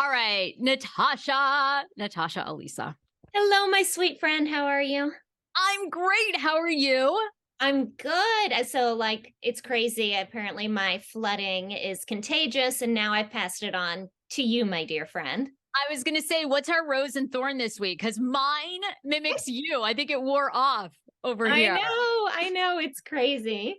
All right, Natasha Elisa. Hello, my sweet friend. How are you? I'm great. How are you? I'm good. It's crazy. Apparently, my flooding is contagious, and now I've passed it on to you, my dear friend. I was going to say, what's our rose and thorn this week? Because mine mimics you. I think it wore off over here. I know. It's crazy.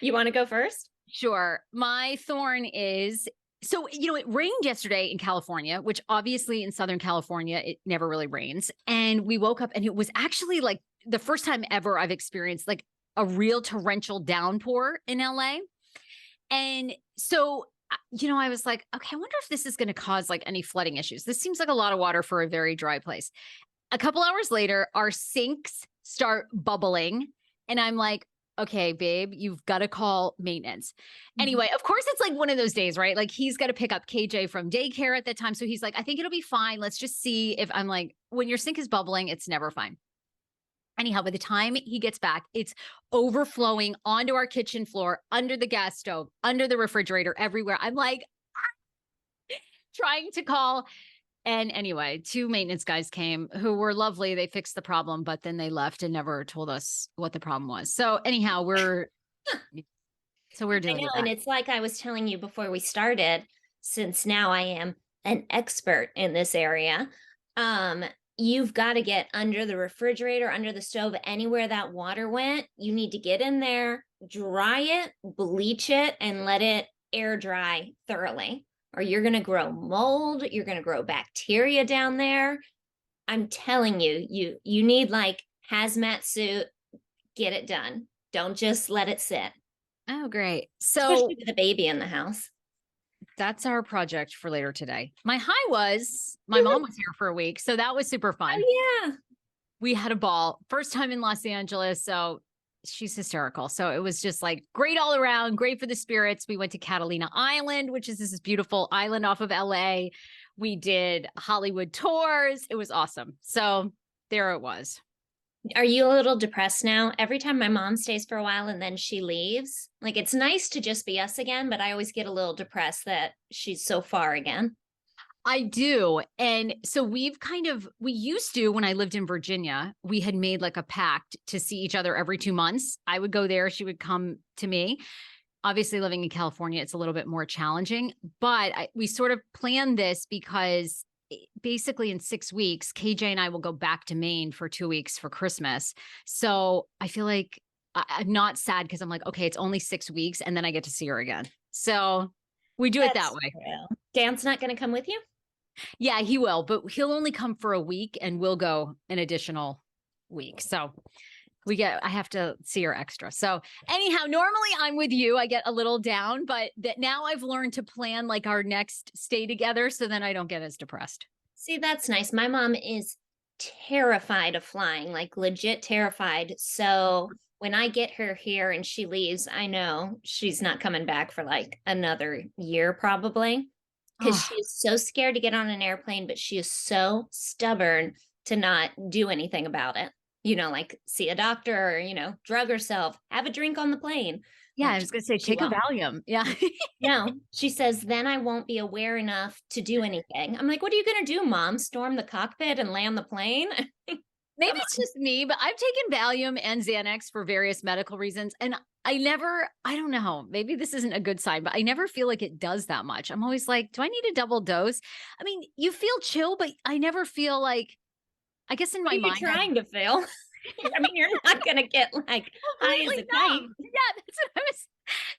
You want to go first? Sure. My thorn is it rained yesterday in California, which obviously in Southern California, it never really rains. And we woke up and it was actually like the first time ever I've experienced like a real torrential downpour in LA. And so, I was like, okay, I wonder if this is going to cause like any flooding issues. This seems like a lot of water for a very dry place. A couple hours later, our sinks start bubbling. And I'm like, okay, babe, you've got to call maintenance. Anyway, of course, it's like one of those days, right? Like he's got to pick up KJ from daycare at that time. So he's like, I think it'll be fine. Let's just see if I'm like, when your sink is bubbling, it's never fine. Anyhow, by the time he gets back, it's overflowing onto our kitchen floor, under the gas stove, under the refrigerator, everywhere. I'm like trying to call. And anyway, two maintenance guys came who were lovely. They fixed the problem, but then they left and never told us what the problem was. So anyhow, we're dealing I know. with And that. it's like I was telling you before we started, since now I am an expert in this area. Um, you've got to get under the refrigerator, under the stove, anywhere that water went. You need to get in there, dry it, bleach it, and let it air dry thoroughly. Or you're going to grow mold, you're going to grow bacteria down there. I'm telling you, you need like hazmat suit, get it done. Don't just let it sit, Oh, great. So especially with a baby in the house. that's our project for later today. My high was my mom was here for a week. So that was super fun. Oh yeah. We had a ball. First time in Los Angeles. So she's hysterical. So it was just like great all around, great for the spirits. We went to Catalina Island, which is this beautiful island off of LA. We did Hollywood tours. It was awesome. So there it was. Are you a little depressed now? Every time my mom stays for a while and then she leaves, like it's nice to just be us again, but I always get a little depressed that she's so far again. I do. And so we used to, when I lived in Virginia, we had made like a pact to see each other every 2 months. I would go there. She would come to me. Obviously, living in California, it's a little bit more challenging, but we sort of planned this because basically in 6 weeks, KJ and I will go back to Maine for 2 weeks for Christmas. So I feel like I'm not sad because I'm like, okay, it's only 6 weeks and then I get to see her again. So we do it that way. True. Dan's not going to come with you? Yeah, he will, but he'll only come for a week and we'll go an additional week. So I have to see her extra. So anyhow, normally I'm with you. I get a little down, but that now I've learned to plan like our next stay together. So then I don't get as depressed. See, that's nice. My mom is terrified of flying, like legit terrified. So when I get her here and she leaves, I know she's not coming back for like another year probably, because Oh, she's so scared to get on an airplane, but she is so stubborn to not do anything about it. Like see a doctor or, drug herself, have a drink on the plane. yeah, I was going to say, She take a won't. Valium. Yeah. No, she says, then I won't be aware enough to do anything. I'm like, what are you going to do, mom? Storm the cockpit and land the plane? Maybe Come it's just me, but I've taken Valium and Xanax for various medical reasons. And I don't know, maybe this isn't a good sign, but I never feel like it does that much. I'm always like, do I need a double dose? I mean, you feel chill, but I never feel like, I guess in what my are you mind, trying to feel? I mean, you're not going to get like high as completely a kite. numb. Yeah, that's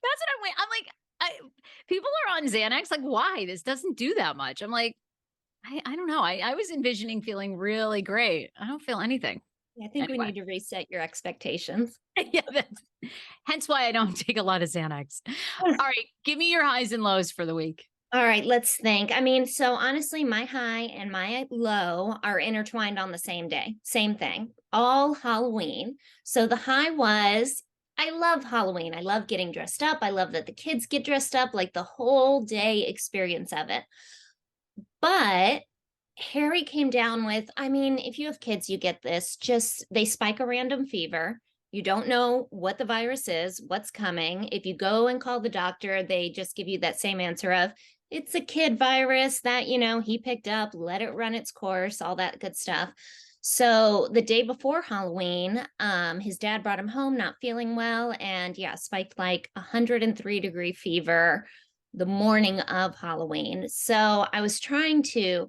what I'm like. People are on Xanax. Like, why? This doesn't do that much. I'm like, I don't know. I was envisioning feeling really great. I don't feel anything. I think we Anyway. need to reset your expectations. Yeah, hence why I don't take a lot of Xanax. All right, give me your highs and lows for the week. All right, let's think. I mean, so honestly, my high and my low are intertwined on the same day. Same thing, all Halloween. So the high was I love Halloween. I love getting dressed up. I love that the kids get dressed up, like the whole day experience of it. But Harry came down with, I mean, if you have kids, you get this, just they spike a random fever. You don't know what the virus is, what's coming. If you go and call the doctor, they just give you that same answer of, it's a kid virus that, he picked up, let it run its course, all that good stuff. So the day before Halloween, his dad brought him home not feeling well, and yeah, spiked like 103-degree fever the morning of Halloween. So I was trying to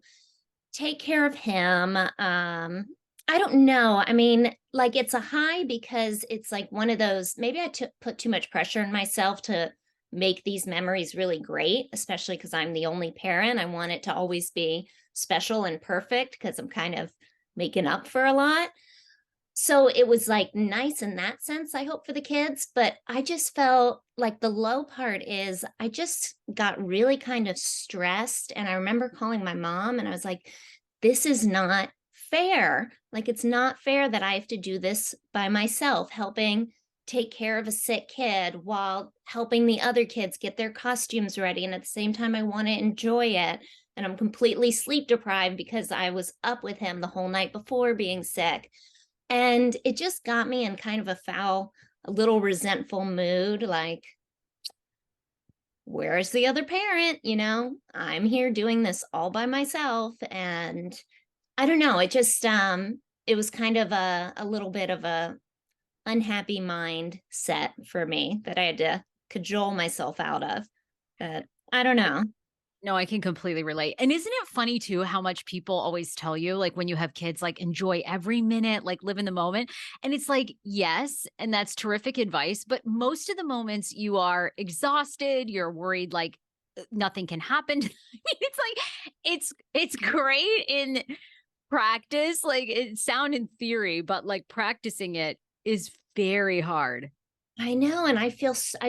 take care of him. I don't know. I mean, like it's a high because it's like one of those, maybe put too much pressure on myself to make these memories really great, especially because I'm the only parent. I want it to always be special and perfect because I'm kind of making up for a lot. So it was like nice in that sense, I hope, for the kids. But I just felt like the low part is I just got really kind of stressed. And I remember calling my mom and I was like, this is not fair. Like, it's not fair that I have to do this by myself, helping take care of a sick kid while helping the other kids get their costumes ready. And at the same time, I want to enjoy it. And I'm completely sleep deprived because I was up with him the whole night before being sick. And it just got me in kind of a little resentful mood. Like, where's the other parent? I'm here doing this all by myself. And I don't know. It was kind of a little bit of a unhappy mindset for me that I had to cajole myself out of. But I don't know. No, I can completely relate. And isn't it funny too how much people always tell you, like when you have kids, like enjoy every minute, like live in the moment. And it's like, yes, and that's terrific advice. But most of the moments you are exhausted, you're worried like nothing can happen. I mean, it's like it's great in practice, like it sound in theory, but like practicing it is very hard. I know. And I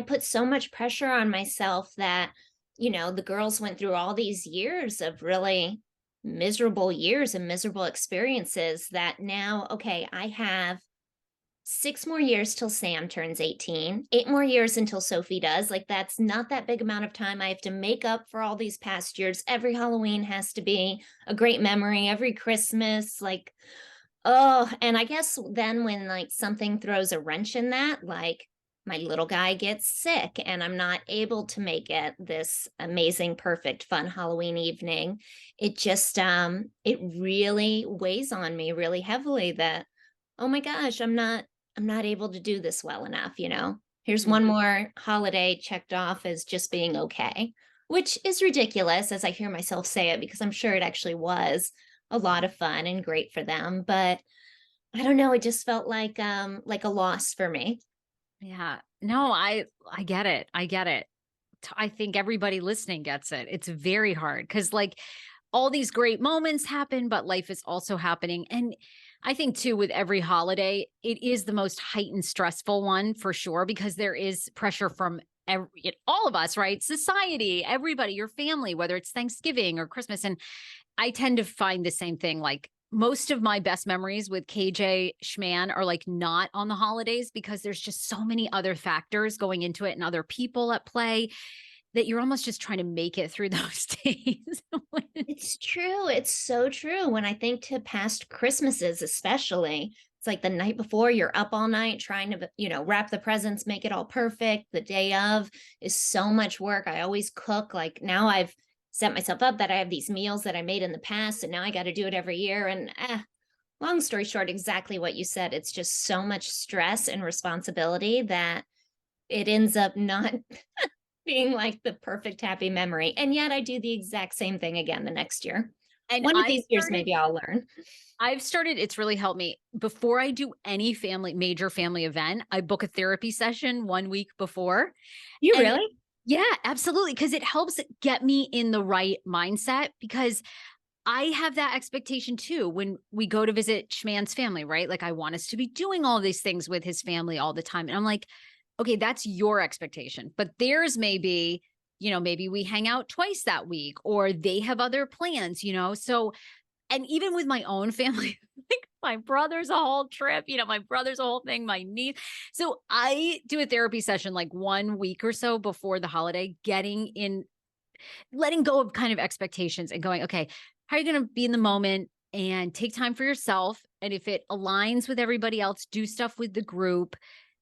put so much pressure on myself that, the girls went through all these years of really miserable years and miserable experiences that now, okay, I have 6 more years till Sam turns 18, 8 more years until Sophie does. Like, that's not that big amount of time. I have to make up for all these past years. Every Halloween has to be a great memory, every Christmas. Like, oh, and I guess then when like something throws a wrench in that, like my little guy gets sick and I'm not able to make it this amazing, perfect, fun Halloween evening, it really weighs on me really heavily that, oh my gosh, I'm not able to do this well enough. Here's one more holiday checked off as just being okay, which is ridiculous as I hear myself say it because I'm sure it actually was a lot of fun and great for them, but I don't know, it just felt like a loss for me. Yeah. No, I get it. I get it. I think everybody listening gets it. It's very hard because, like, all these great moments happen, but life is also happening. And I think, too, with every holiday, it is the most heightened, stressful one for sure, because there is pressure from all of us, right? Society, everybody, your family, whether it's Thanksgiving or Christmas. And I tend to find the same thing. Like, most of my best memories with KJ Schman are like not on the holidays because there's just so many other factors going into it and other people at play that you're almost just trying to make it through those days. It's true. It's so true. When I think to past Christmases, especially, it's like the night before you're up all night trying to, wrap the presents, make it all perfect. The day of is so much work. I always cook. Like now I've set myself up that I have these meals that I made in the past, and now I got to do it every year. And long story short, exactly what you said. It's just so much stress and responsibility that it ends up not being like the perfect happy memory. And yet I do the exact same thing again the next year. And One of these years, maybe I'll learn. it's really helped me. Before I do any major family event, I book a therapy session 1 week before. You And really? yeah, absolutely. Because it helps get me in the right mindset because I have that expectation too when we go to visit Schman's family, right? Like, I want us to be doing all these things with his family all the time. And I'm like, okay, that's your expectation. But theirs may be, maybe we hang out twice that week or they have other plans. So, and even with my own family, like my brother's a whole trip, my brother's a whole thing, my niece. So I do a therapy session like 1 week or so before the holiday, letting go of kind of expectations and going, okay, how are you going to be in the moment and take time for yourself? And if it aligns with everybody else, do stuff with the group,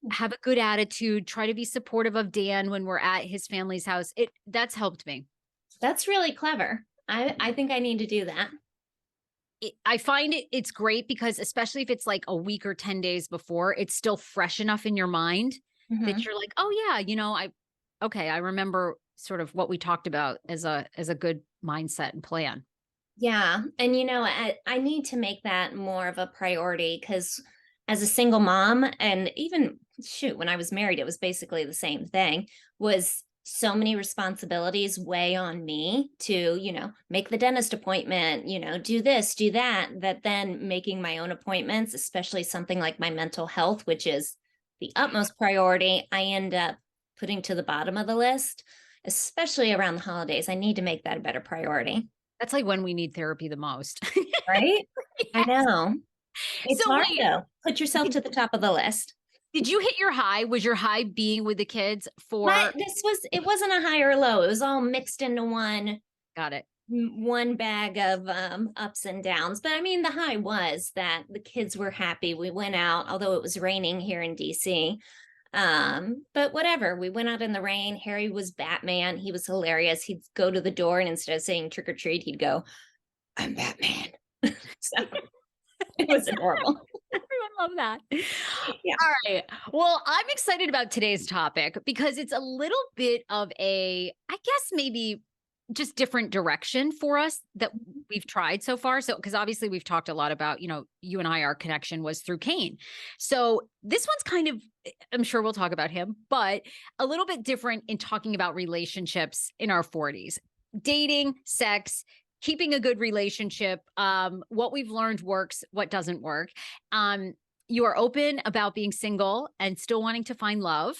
have a good attitude, try to be supportive of Dan when we're at his family's house. That's helped me. That's really clever. I think I need to do that. I find it's great because especially if it's like a week or 10 days before, it's still fresh enough in your mind that Mhm. you're like, "Oh yeah, I remember sort of what we talked about as a good mindset and plan." Yeah. And I need to make that more of a priority because as a single mom, and even shoot, when I was married, it was basically the same thing, was so many responsibilities weigh on me to, make the dentist appointment, do this, do that, that then making my own appointments, especially something like my mental health, which is the utmost priority, I end up putting to the bottom of the list, especially around the holidays. I need to make that a better priority. That's like when we need therapy the most. Right? I Yes. know. It's So hard wait, though. Put yourself did to the top of the list. did you hit your high? Was your high being with the kids But for it wasn't a high or low. It was all mixed into got it. one bag of ups and downs. But I mean, the high was that the kids were happy. We went out, although it was raining here in DC. But whatever, we went out in the rain. Harry was Batman. He was hilarious. He'd go to the door and instead of saying trick or treat, he'd go, "I'm Batman." So it was adorable. Everyone love that. Yeah. All right. Well, I'm excited about today's topic because it's a little bit of I guess maybe just different direction for us that we've tried so far. So, because obviously we've talked a lot about, you and I, our connection was through Kane. So this one's kind of, I'm sure we'll talk about him, but a little bit different in talking about relationships in our 40s, dating, sex, keeping a good relationship, what we've learned works, what doesn't work. Um, you are open about being single and still wanting to find love.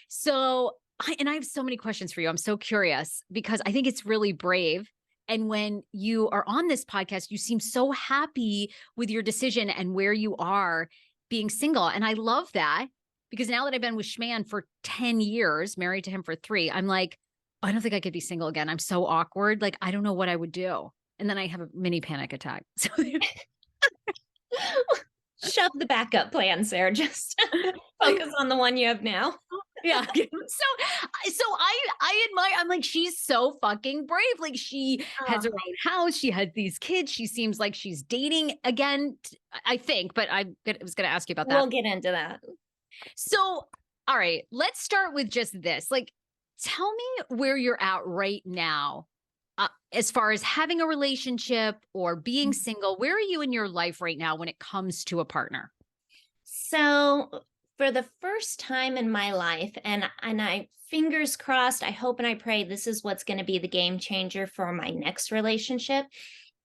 So, I have so many questions for you. I'm so curious because I think it's really brave. And when you are on this podcast, you seem so happy with your decision and where you are being single. And I love that because now that I've been with Schman for 10 years, married to him for 3, I'm like, I don't think I could be single again. I'm so awkward. Like, I don't know what I would do. And then I have a mini panic attack. So Shove the backup plan, Sarah. Just focus on the one you have now. yeah. So I admire, I'm like, she's so fucking brave. Like she has Oh, her own house. She had these kids. She seems like she's dating again, I think, but was going to ask you about that. we'll get into that. So, all right, let's start with just this. Like, tell me where you're at right now, as far as having a relationship or being single. Where are you in your life right now when it comes to a partner? So, for the first time in my life, and I fingers crossed, I hope and I pray this is what's going to be the game changer for my next relationship,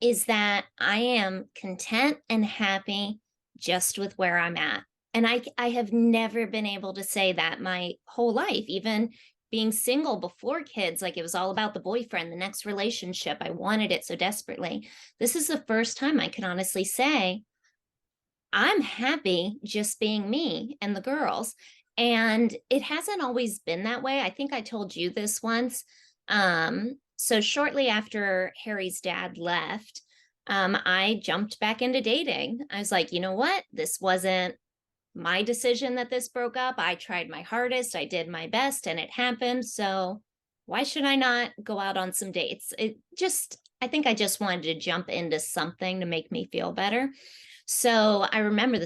is that I am content and happy just with where I'm at. And I have never been able to say that my whole life, even being single before kids, like it was all about the boyfriend, the next relationship. I wanted it so desperately. This is the first time I can honestly say I'm happy just being me and the girls. And it hasn't always been that way. I think I told you this once. So shortly after Harry's dad left, I jumped back into dating. I was like, you know what? This wasn't my decision that this broke up. I tried my hardest, I did my best, and it happened. So why should I not go out on some dates? I think I just wanted to jump into something to make me feel better. So I remember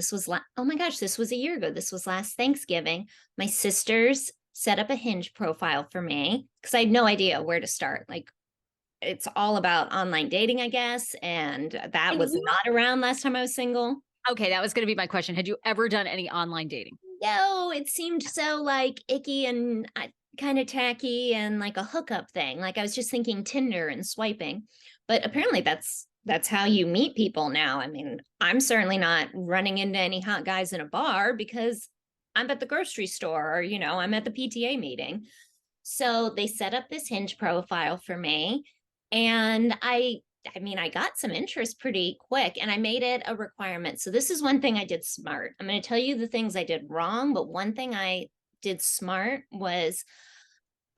oh my gosh, this was a year ago. This was last Thanksgiving. My sisters set up a Hinge profile for me because I had no idea where to start. Like, it's all about online dating, I guess. And that And was you, not around last time I was single. okay, that was going to be my question. Had you ever done any online dating? No, it seemed so like icky and kind of tacky and like a hookup thing. Like I was just thinking Tinder and swiping. But apparently that's how you meet people now. I mean, I'm certainly not running into any hot guys in a bar because I'm at the grocery store or, I'm at the PTA meeting. So they set up this Hinge profile for me. And I mean, I got some interest pretty quick and I made it a requirement. So this is one thing I did smart. I'm going to tell you the things I did wrong, but one thing I did smart was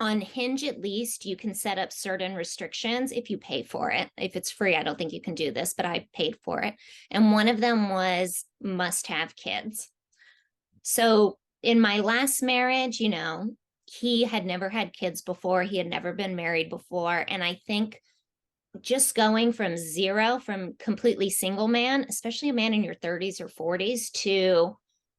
on Hinge, at least you can set up certain restrictions if you pay for it. If it's free, I don't think you can do this, but I paid for it. And one of them was must have kids. So in my last marriage, he had never had kids before. He had never been married before. And I think just going from zero, from completely single man, especially a man in your 30s or 40s, to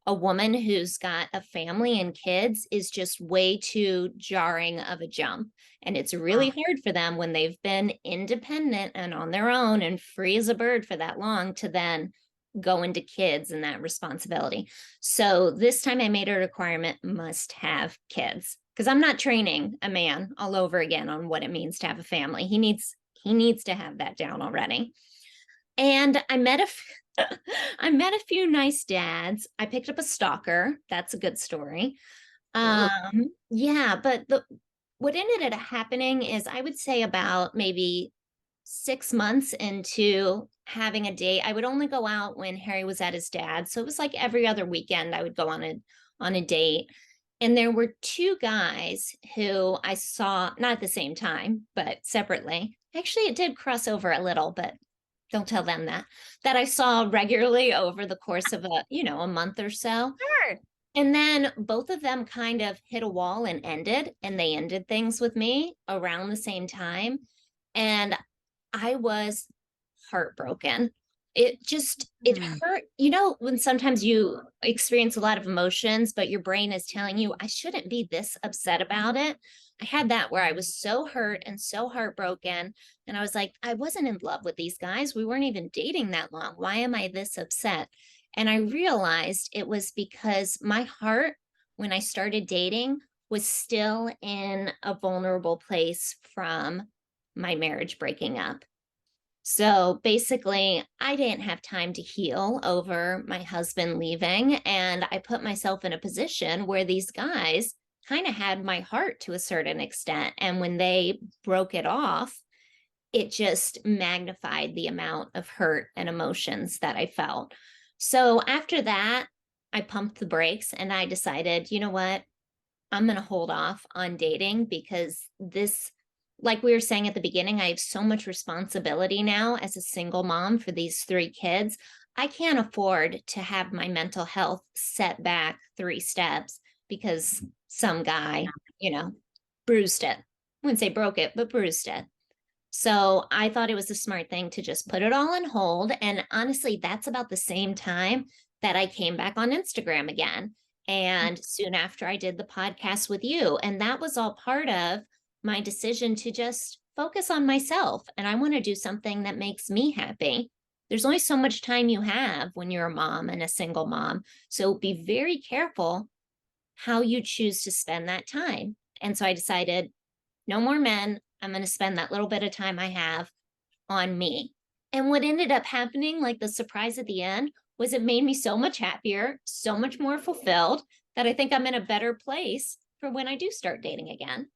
a woman who's got a family and kids is just way too jarring of a jump. And it's really hard for them when they've been independent and on their own and free as a bird for that long to then go into kids and that responsibility. So this time I made a requirement, must have kids, because I'm not training a man all over again on what it means to have a family. He needs to have that down already. And I met a few nice dads. I picked up a stalker. That's a good story. Ugh. Yeah, but what ended up happening is I would say about maybe 6 months into having a date, I would only go out when Harry was at his dad's. So it was like every other weekend I would go on a date. And there were two guys who I saw not at the same time, but separately. Actually, it did cross over a little, but don't tell them that I saw regularly over the course of a month or so. Sure. And then both of them kind of hit a wall and they ended things with me around the same time. And I was heartbroken. It Mm. hurt, when sometimes you experience a lot of emotions, but your brain is telling you, I shouldn't be this upset about it. I had that where I was so hurt and so heartbroken. And I was like, I wasn't in love with these guys. We weren't even dating that long. Why am I this upset? And I realized it was because my heart, when I started dating, was still in a vulnerable place from my marriage breaking up. So basically, I didn't have time to heal over my husband leaving. And I put myself in a position where these guys kind of had my heart to a certain extent. And when they broke it off, it just magnified the amount of hurt and emotions that I felt. So after that, I pumped the brakes and I decided, you know what? I'm going to hold off on dating because this, like we were saying at the beginning, I have so much responsibility now as a single mom for these three kids. I can't afford to have my mental health set back 3 steps because some guy, bruised it. I wouldn't say broke it, but bruised it. So I thought it was a smart thing to just put it all on hold. And honestly, that's about the same time that I came back on Instagram again. And soon after I did the podcast with you. And that was all part of my decision to just focus on myself. And I want to do something that makes me happy. There's only so much time you have when you're a mom and a single mom. So be very careful how you choose to spend that time. And so I decided no more men. I'm going to spend that little bit of time I have on me. And what ended up happening, like the surprise at the end, was it made me so much happier, so much more fulfilled that I think I'm in a better place for when I do start dating again.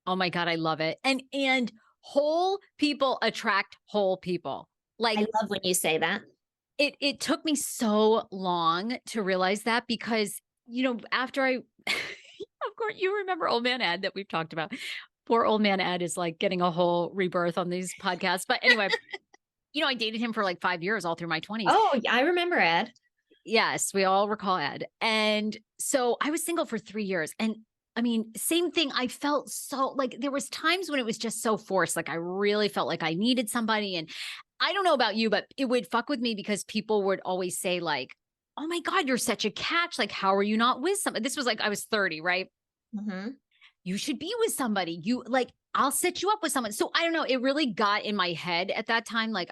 Oh my God, I love it. And whole people attract whole people. I Like love when you say that. it took me so long to realize that because, after I of course you remember Old Man Ed that we've talked about. Poor Old Man Ed is like getting a whole rebirth on these podcasts. But anyway, I dated him for like 5 years all through my 20s. Oh, I remember Ed. Yes, we all recall Ed. And so I was single for 3 years. And I mean, same thing. I felt so like there was times when it was just so forced. Like I really felt like I needed somebody. And I don't know about you, but it would fuck with me because people would always say like, oh my God, you're such a catch. Like, how are you not with somebody? This was like, I was 30, right? Mm-hmm. You should be with somebody. You like, I'll set you up with someone. So I don't know. It really got in my head at that time. Like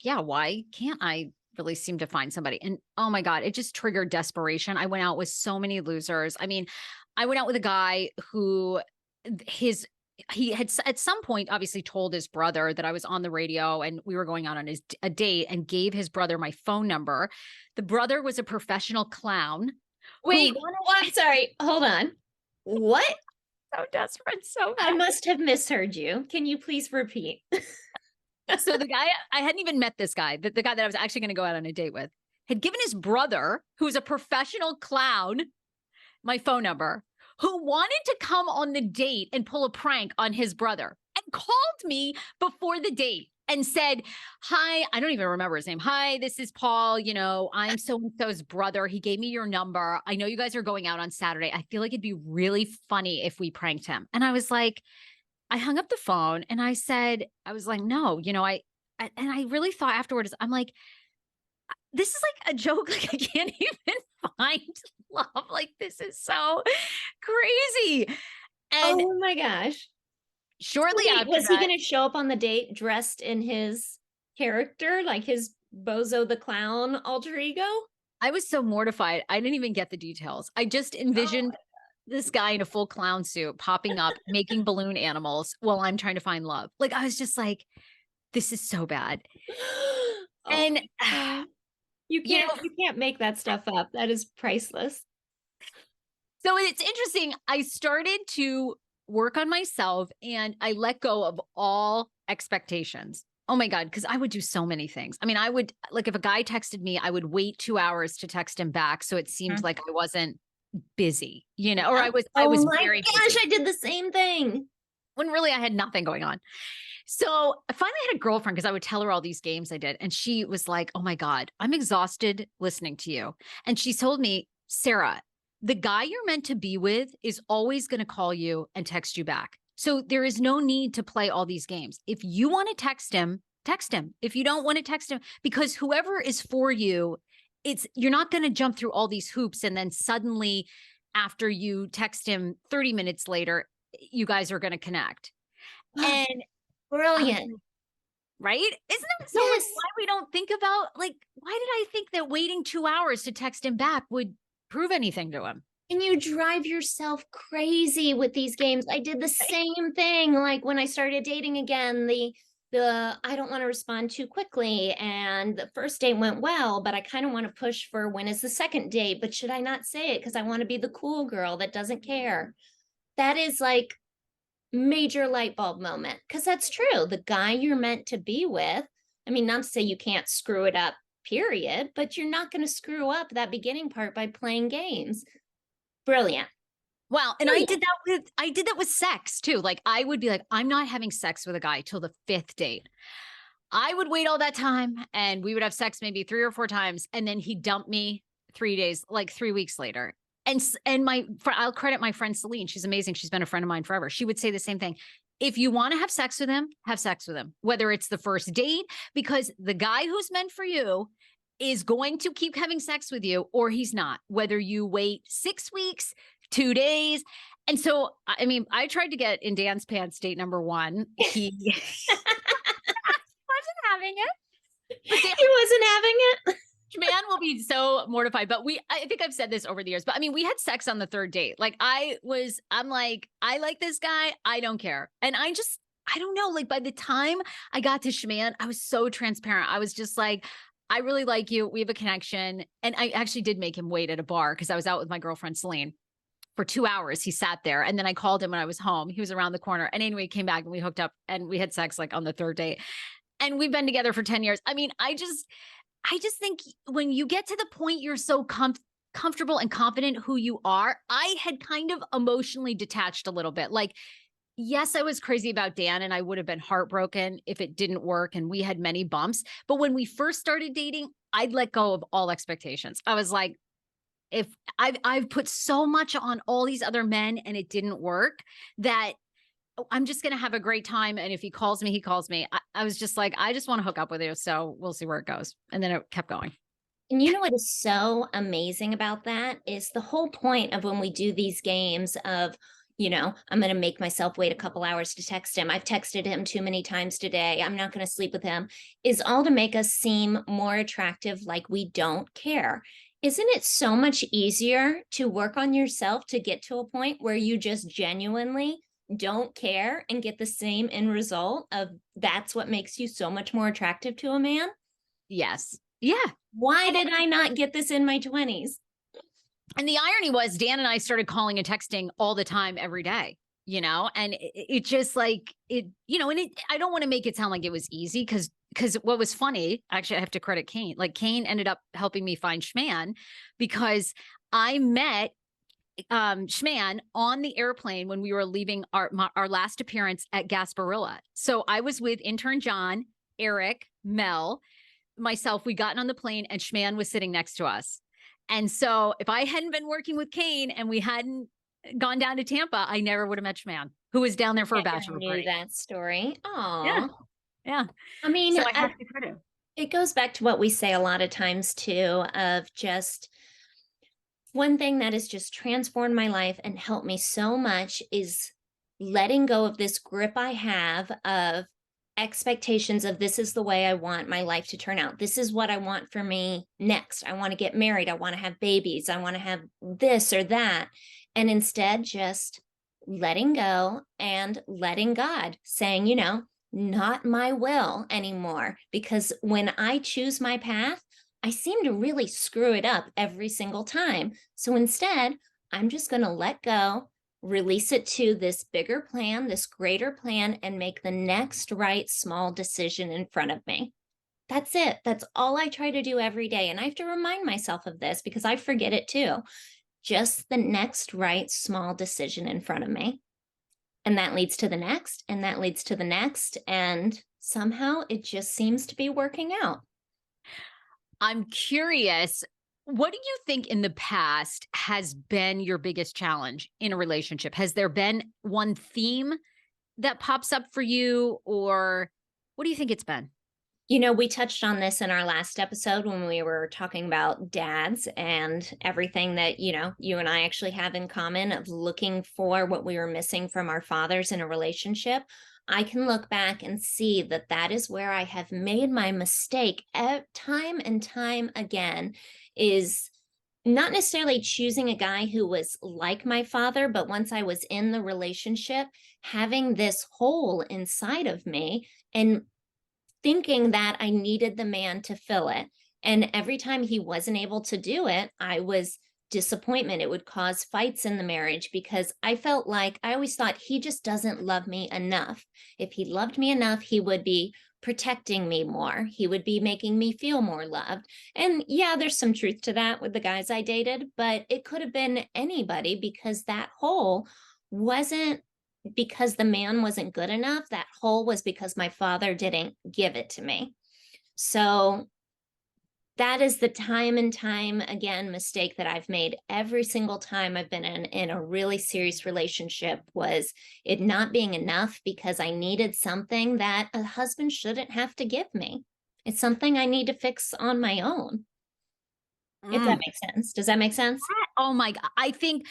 yeah, why can't I really seem to find somebody? And oh my God, it just triggered desperation. I went out with so many losers. I mean, I went out with a guy who he had at some point obviously told his brother that I was on the radio and we were going out on a date and gave his brother my phone number. The brother was a professional clown. Wait, what? Sorry, hold on. What? So desperate, so I bad. must have misheard you. Can you please repeat? So the guy, I hadn't even met this guy, the guy that I was actually going to go out on a date with, had given his brother, who's a professional clown, my phone number, who wanted to come on the date and pull a prank on his brother and called me before the date and said, "Hi, I don't even remember his name. Hi, this is Paul. You know, I'm so and so's brother. He gave me your number. I know you guys are going out on Saturday. I feel like it'd be really funny if we pranked him." And I was like, I hung up the phone and I said, I was like, "No, you know, and I really thought afterwards, I'm like, this is like a joke. Like, I can't even find love. Like, this is so crazy." And Oh my gosh. So shortly wait, after was he that, going to show up on the date dressed in his character, like his Bozo the Clown alter ego? I was so mortified. I didn't even get the details. I just Oh. envisioned this guy in a full clown suit popping up, making balloon animals while I'm trying to find love. Like, I was just like, this is so bad. Oh And, my God. You you can't know, you can't make that stuff up. That is priceless. so it's interesting. I started to work on myself and I let go of all expectations. Oh my God. Cause I would do so many things. I mean, I would like if a guy texted me, I would wait 2 hours to text him back. So it seemed Mhm. like I wasn't busy, you know, or Yep. I Oh was my very gosh, busy I did the same thing. when really I had nothing going on. So I finally had a girlfriend because I would tell her all these games I did. And she was like, "Oh my God, I'm exhausted listening to you." And she told me, "Sarah, the guy you're meant to be with is always going to call you and text you back. So there is no need to play all these games. If you want to text him, text him. If you don't want to text him, because whoever is for you, you're not going to jump through all these hoops and then suddenly after you text him 30 minutes later, you guys are going to connect." And I was Brilliant. like, right? Isn't that so like Yes. why we don't think about like why did I think that waiting 2 hours to text him back would prove anything to him? And you drive yourself crazy with these games. I did the same thing. Like when I started dating again, the I don't want to respond too quickly. And the first date went well, but I kind of want to push for when is the second date. But should I not say it? Because I want to be the cool girl that doesn't care. That is like major light bulb moment. Because that's true. The guy you're meant to be with, I mean, not to say you can't screw it up, period, but you're not going to screw up that beginning part by playing games. Brilliant. Well, and Brilliant. I did that with sex too. Like I would be like, I'm not having sex with a guy till the fifth date. I would wait all that time and we would have sex maybe 3 or 4 times. And then he'd dump me 3 days, like 3 weeks later. And I'll credit my friend Celine. She's amazing. She's been a friend of mine forever. She would say the same thing. If you want to have sex with him, have sex with him, whether it's the first date, because the guy who's meant for you is going to keep having sex with you or he's not, whether you wait 6 weeks, 2 days. And so, I mean, I tried to get in Dan's pants date number one. He wasn't having it. But Dan He wasn't having it. man will be so mortified. But I think I've said this over the years, but I mean, we had sex on the third date. Like I'm like, I like this guy. I don't care. And I don't know. Like by the time I got to Schman, I was so transparent. I was just like, I really like you. We have a connection. And I actually did make him wait at a bar because I was out with my girlfriend, Celine. For 2 hours, he sat there. And then I called him when I was home. He was around the corner. And anyway, he came back and we hooked up and we had sex like on the third date. And we've been together for 10 years. I mean, I just think when you get to the point you're so comfortable and confident who you are, I had kind of emotionally detached a little bit. Like, yes, I was crazy about Dan and I would have been heartbroken if it didn't work and we had many bumps. But when we first started dating, I'd let go of all expectations. I was like, if I've put so much on all these other men and it didn't work that I'm just going to have a great time. And if he calls me, he calls me. I was just like, I just want to hook up with you. So we'll see where it goes. And then it kept going. And you know what is so amazing about that is the whole point of when we do these games of, I'm going to make myself wait a couple hours to text him. I've texted him too many times today. I'm not going to sleep with him, is all to make us seem more attractive, like we don't care. Isn't it so much easier to work on yourself to get to a point where you just genuinely don't care and get the same end result of that's what makes you so much more attractive to a man? Yes. Yeah. Why did I not get this in my 20s? And the irony was Dan and I started calling and texting all the time every day, and it just like it, I don't want to make it sound like it was easy because what was funny, actually, I have to credit Kane. Like Kane ended up helping me find Schman because I met Schman on the airplane when we were leaving our last appearance at Gasparilla. So I was with intern John, Eric, Mel, myself, we gotten on the plane and Schman was sitting next to us. And so if I hadn't been working with Kane and we hadn't gone down to Tampa, I never would have met Schman, who was down there for a Never bachelor knew party. that story. Yeah. Oh, Yeah. I mean, So I have to credit. it goes back to what we say a lot of times too, of just one thing that has just transformed my life and helped me so much is letting go of this grip I have of expectations of this is the way I want my life to turn out. This is what I want for me next. I want to get married. I want to have babies. I want to have this or that. And instead, just letting go and letting God, saying, not my will anymore. Because when I choose my path, I seem to really screw it up every single time. So instead, I'm just going to let go, release it to this bigger plan, this greater plan, and make the next right small decision in front of me. That's it. That's all I try to do every day. And I have to remind myself of this because I forget it too. Just the next right small decision in front of me. And that leads to the next, and that leads to the next. And somehow it just seems to be working out. I'm curious, what do you think in the past has been your biggest challenge in a relationship? Has there been one theme that pops up for you, or what do you think it's been? We touched on this in our last episode when we were talking about dads and everything that, you and I actually have in common of looking for what we were missing from our fathers in a relationship. I can look back and see that that is where I have made my mistake time and time again, is not necessarily choosing a guy who was like my father, but once I was in the relationship, having this hole inside of me and thinking that I needed the man to fill it. And every time he wasn't able to do it, I was disappointment. It would cause fights in the marriage because I felt like I always thought he just doesn't love me enough. If he loved me enough, he would be protecting me more. He would be making me feel more loved. And yeah, there's some truth to that with the guys I dated, but it could have been anybody because that hole wasn't because the man wasn't good enough. That hole was because my father didn't give it to me. So that is the time and time again mistake that I've made every single time I've been in a really serious relationship, was it not being enough because I needed something that a husband shouldn't have to give me. It's something I need to fix on my own. If that makes sense. Does that make sense? Oh my God. I think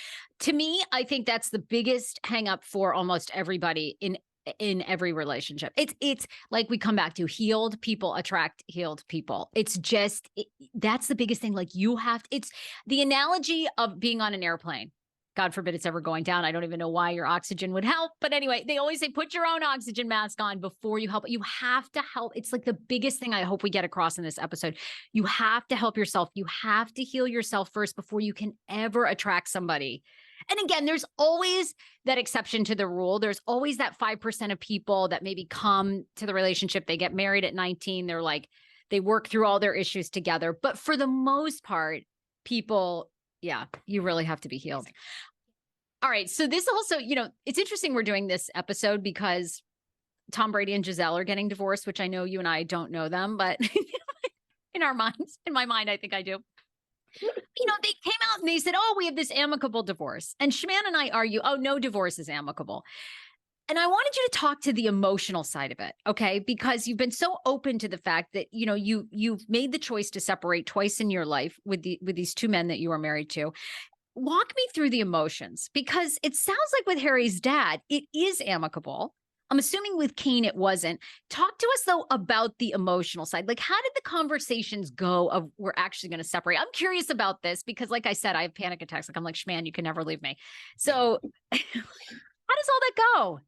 that's the biggest hang up for almost everybody in every relationship. It's like we come back to healed people attract healed people. It's just that's the biggest thing. Like it's the analogy of being on an airplane. God forbid it's ever going down. I don't even know why your oxygen would help. But anyway, they always say, put your own oxygen mask on before you help. You have to help. It's like the biggest thing I hope we get across in this episode. You have to help yourself. You have to heal yourself first before you can ever attract somebody. And again, there's always that exception to the rule. There's always that 5% of people that maybe come to the relationship. They get married at 19. They're like, they work through all their issues together. But for the most part, people, yeah, you really have to be healed. All right. So this also, it's interesting we're doing this episode because Tom Brady and Giselle are getting divorced, which I know you and I don't know them, but in our minds, in my mind, I think I do. They came out and they said, oh, we have this amicable divorce. And Shman and I argue, oh, no divorce is amicable. And I wanted you to talk to the emotional side of it, okay? Because you've been so open to the fact that, you've made the choice to separate twice in your life with these two men that you are married to. Walk me through the emotions, because it sounds like with Harry's dad, it is amicable. I'm assuming with Kane, it wasn't. Talk to us, though, about the emotional side. Like, how did the conversations go of we're actually going to separate? I'm curious about this because, like I said, I have panic attacks. Like, I'm like, Schman, you can never leave me. So how does all that go?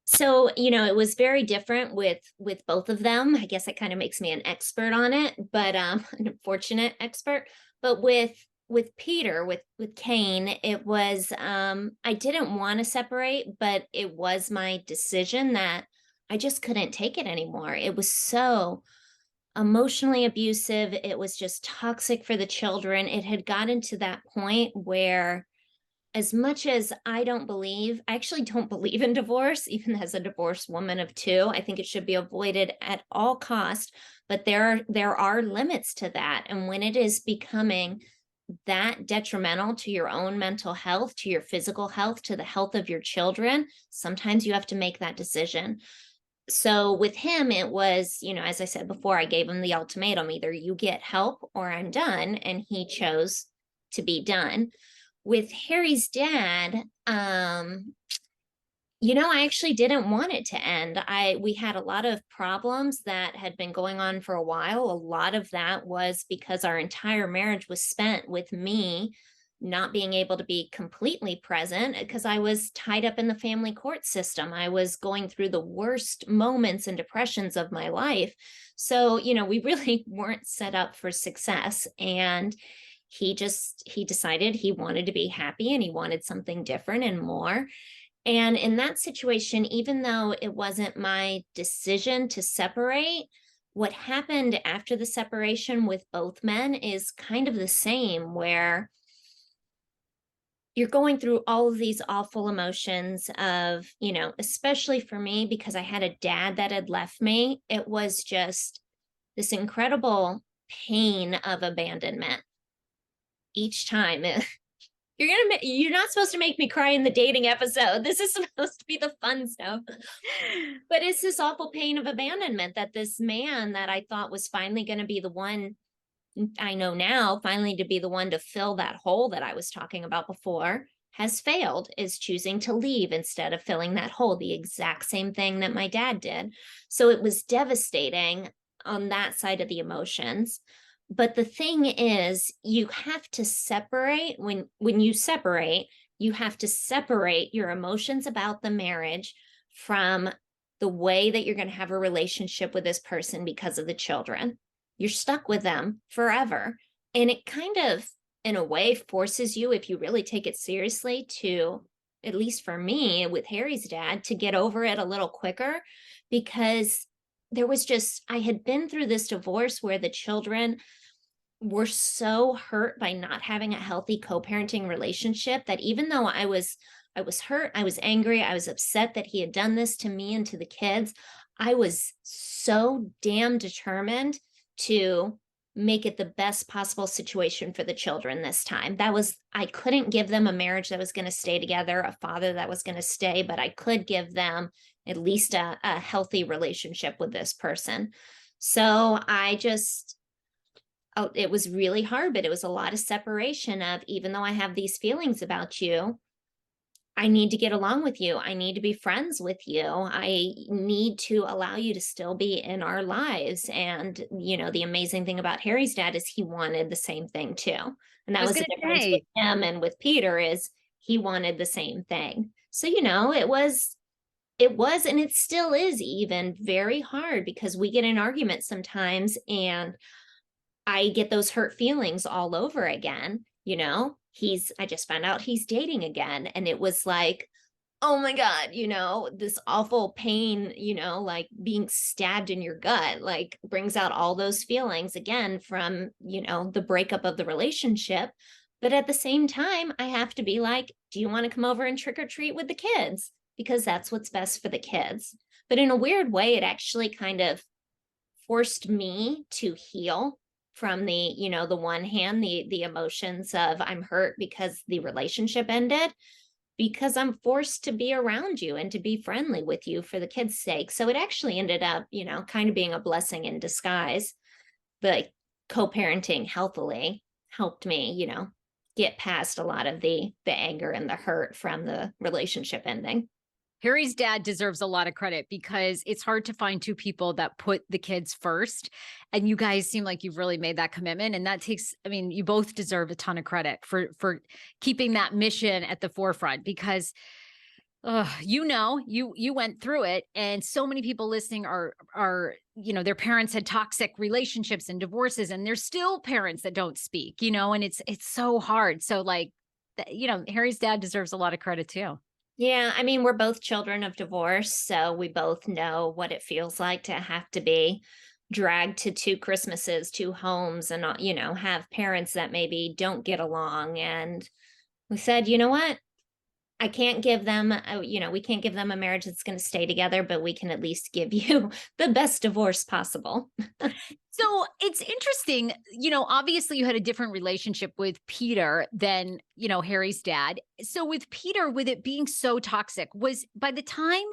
So, it was very different with both of them. I guess it kind of makes me an expert on it, but an unfortunate expert. But with Peter, with Kane, it was I didn't want to separate, but it was my decision that I just couldn't take it anymore. It was so emotionally abusive. It was just toxic for the children. It had gotten to that point where as much as I actually don't believe in divorce, even as a divorced woman of two. I think it should be avoided at all cost, but there are limits to that. And when it is becoming that detrimental to your own mental health, to your physical health, to the health of your children, sometimes you have to make that decision. So with him, it was, as I said before, I gave him the ultimatum, either you get help or I'm done. And he chose to be done. With Harry's dad, I actually didn't want it to end. We had a lot of problems that had been going on for a while. A lot of that was because our entire marriage was spent with me not being able to be completely present because I was tied up in the family court system. I was going through the worst moments and depressions of my life. So, we really weren't set up for success. And he decided he wanted to be happy and he wanted something different and more. And in that situation, even though it wasn't my decision to separate, what happened after the separation with both men is kind of the same, where you're going through all of these awful emotions of, especially for me, because I had a dad that had left me, it was just this incredible pain of abandonment each time. You're not supposed to make me cry in the dating episode. This is supposed to be the fun stuff. But it's this awful pain of abandonment that this man that I thought was finally going to be the one, I know now, finally to be the one to fill that hole that I was talking about before, has failed, is choosing to leave instead of filling that hole, the exact same thing that my dad did. So it was devastating on that side of the emotions. But the thing is, you have to separate when you separate, you have to separate your emotions about the marriage from the way that you're going to have a relationship with this person because of the children. You're stuck with them forever. And it kind of, in a way, forces you, if you really take it seriously, to, at least for me with Harry's dad, to get over it a little quicker, because I had been through this divorce where the children were so hurt by not having a healthy co-parenting relationship that even though I was hurt, I was angry, I was upset that he had done this to me and to the kids, I was so damn determined to make it the best possible situation for the children this time. I couldn't give them a marriage that was going to stay together, a father that was going to stay, but I could give them at least a healthy relationship with this person. So it was really hard, but it was a lot of separation of, even though I have these feelings about you, I need to get along with you. I need to be friends with you. I need to allow you to still be in our lives. And, the amazing thing about Harry's dad is he wanted the same thing too. And I that was was going the to difference with say, him and with Peter, is he wanted the same thing. So, it was, and it still is even very hard, because we get in arguments sometimes and I get those hurt feelings all over again. I just found out he's dating again. And it was like, oh my God, this awful pain, like being stabbed in your gut, like brings out all those feelings again from, the breakup of the relationship. But at the same time, I have to be like, do you want to come over and trick or treat with the kids? Because that's what's best for the kids. But in a weird way, it actually kind of forced me to heal from the one hand, the emotions of I'm hurt because the relationship ended, because I'm forced to be around you and to be friendly with you for the kids' sake. So it actually ended up, kind of being a blessing in disguise. The co-parenting healthily helped me, get past a lot of the anger and the hurt from the relationship ending. Harry's dad deserves a lot of credit, because it's hard to find two people that put the kids first. And you guys seem like you've really made that commitment. And that takes, you both deserve a ton of credit for keeping that mission at the forefront, because you went through it, and so many people listening are their parents had toxic relationships and divorces, and there's still parents that don't speak, and it's so hard. So Harry's dad deserves a lot of credit too. Yeah, we're both children of divorce, so we both know what it feels like to have to be dragged to two Christmases, two homes, and have parents that maybe don't get along. And we said, you know what? I can't give them, we can't give them a marriage that's going to stay together, but we can at least give you the best divorce possible. So it's interesting, obviously you had a different relationship with Peter than, Harry's dad. So with Peter, with it being so toxic, was by the time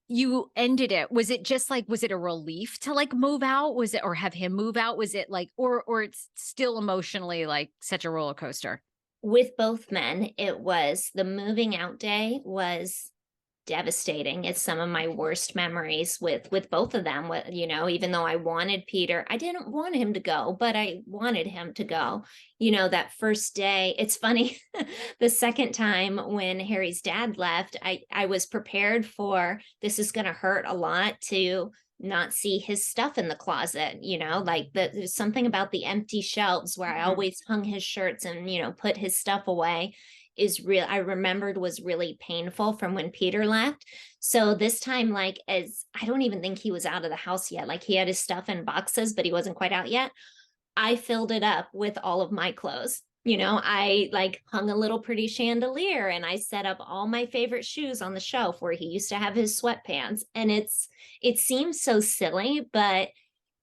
you ended it, was it just like, was it a relief to like move out? Was it, or have him move out? Was it like, or it's still emotionally like such a roller coaster? With both men, it was the moving out day was devastating. It's some of my worst memories with both of them. Even though I wanted Peter, I didn't want him to go, but I wanted him to go. That first day, it's funny. The second time when Harry's dad left, I was prepared for this is going to hurt a lot to not see his stuff in the closet, like there's something about the empty shelves where I Mhm. always hung his shirts and, put his stuff away is real. I remembered was really painful from when Peter left. So this time, like, as I don't even think he was out of the house yet. Like he had his stuff in boxes, but he wasn't quite out yet. I filled it up with all of my clothes. I like hung a little pretty chandelier and I set up all my favorite shoes on the shelf where he used to have his sweatpants. And it seems so silly, but